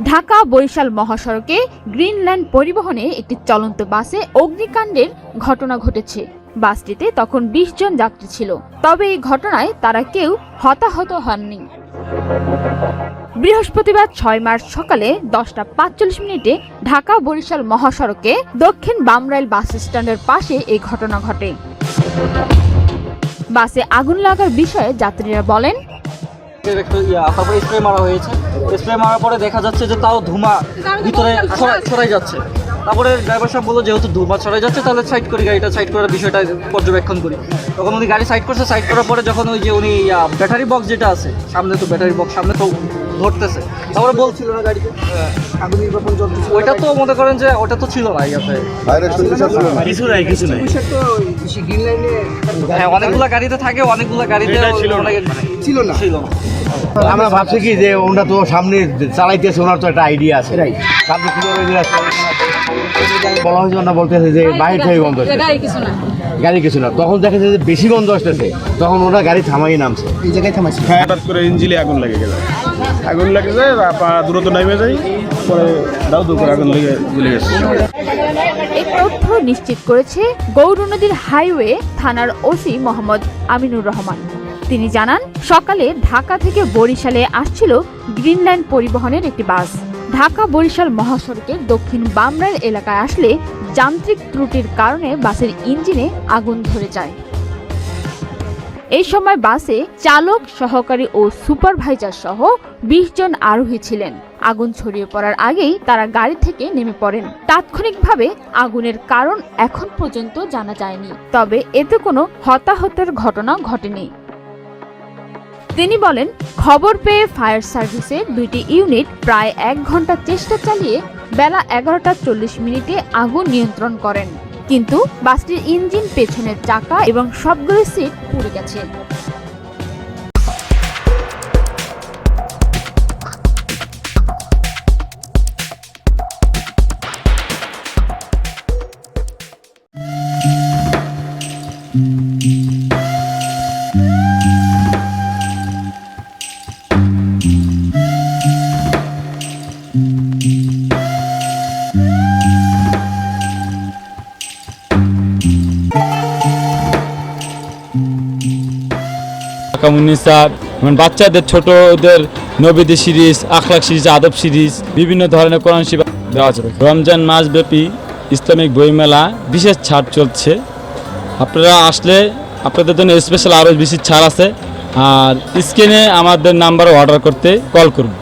ঢাকা বরিশাল মহাসড়কে গ্রিনল্যান্ড পরিবহনে একটি চলন্ত বাসে অগ্নিকাণ্ডের ঘটনা ঘটেছে। বাসটিতে তখন 20 জন যাত্রী ছিল, তবে এই ঘটনায় তারা কেউ হতাহত হননি। বৃহস্পতিবার 6 মার্চ সকালে 10টা 45 মিনিটে ঢাকা বরিশাল মহাসড়কে দক্ষিণ বামরাইল বাস স্ট্যান্ডের পাশে এই ঘটনা ঘটে। বাসে আগুন লাগার বিষয়ে যাত্রীরা বলেন, স্প্রে মারা হয়েছে। স্প্রে মারার পরে দেখা যাচ্ছে যে তাও ধোঁয়া ভিতরে ছড়াই যাচ্ছে। তারপরে ড্রাইভার সাহেব বললো যেহেতু ধোঁয়া ছড়াই যাচ্ছে তাহলে সাইড করি, গাড়িটা সাইড করার বিষয়টা পর্যবেক্ষণ করি। তখন উনি গাড়ি সাইড করছে। সাইড করার পরে যখন ওই যে উনি ব্যাটারি বক্স যেটা আছে সামনে, তো ব্যাটারি বক্স সামনে তো ধরতেছে। তারপরে বলছিল না গাড়িতে আগুন নির্বাপন যন্ত্র, ওইটা তো মনে করেন যে ওটা তো ছিল না ইয়াতে, কিছু নাই। হ্যাঁ, অনেকগুলো গাড়িতে থাকে, অনেকগুলো গাড়িতে ছিল না। আমরা ভাবছি কি যে ওনারা তো সামনে চালাইতেছে, ওনার তো একটা আইডিয়া আছে। সামনে বলা হয়েছে, ওনারা বলতেছে যে বাইরে থেকে গন্ধ আসছে, গাড়ি কিছু না। তখন দেখা যাচ্ছে যে বেশি গন্ধ আসতেছে, তখন ওরা গাড়ি থামাই নামছে, এই জায়গায় থামাইছে। হঠাৎ করে ইঞ্জিনে আগুন লেগে গেল। আগুন লেগে যায়, দ্রুত নামে যাই, পরে দাউ করে আগুন লেগে জ্বলে গেছে। এই তথ্য নিশ্চিত করেছে গৌরনদীর হাইওয়ে থানার ওসি মোহাম্মদ আমিনুর রহমান। তিনি জানান, সকালে ঢাকা থেকে বরিশালে আসছিল গ্রিনল্যান্ড পরিবহনের একটি বাস। ঢাকা বরিশাল মহাসড়কের দক্ষিণ বামরাইল এলাকায় আসলে যান্ত্রিক ত্রুটির কারণে বাসের ইঞ্জিনে আগুন ধরে যায়। এই সময় বাসে চালক, সহকারী ও সুপারভাইজার সহ 20 জন আরোহী ছিলেন। আগুন ছড়িয়ে পড়ার আগেই তারা গাড়ি থেকে নেমে পড়েন। তাৎক্ষণিকভাবে আগুনের কারণ এখন পর্যন্ত জানা যায়নি, তবে এতে কোনো হতাহতের ঘটনা ঘটেনি। তিনি বলেন, খবর পেয়ে ফায়ার সার্ভিসের 2টি ইউনিট প্রায় 1 ঘন্টা চেষ্টা চালিয়ে বেলা 11টা 40 মিনিটে আগুন নিয়ন্ত্রণ করেন, কিন্তু বাসটির ইঞ্জিন, পেছনের চাকা এবং সবগুলো সিট পুড়ে গেছে। বাচ্চাদের ছোটদের নবীদের সিরিজ, আখলাক সিরিজ, আদব সিরিজ, বিভিন্ন ধরনের কোরআন শিক্ষা দেওয়া যাবে। রমজান মাসব্যাপী ইসলামিক বইমেলা বিশেষ ছাড় চলছে। আপনারা আসলে আপনাদের জন্য স্পেশাল আরও বেশি ছাড় আছে। আর স্ক্রিনে আমাদের নাম্বারে অর্ডার করতে কল করুন।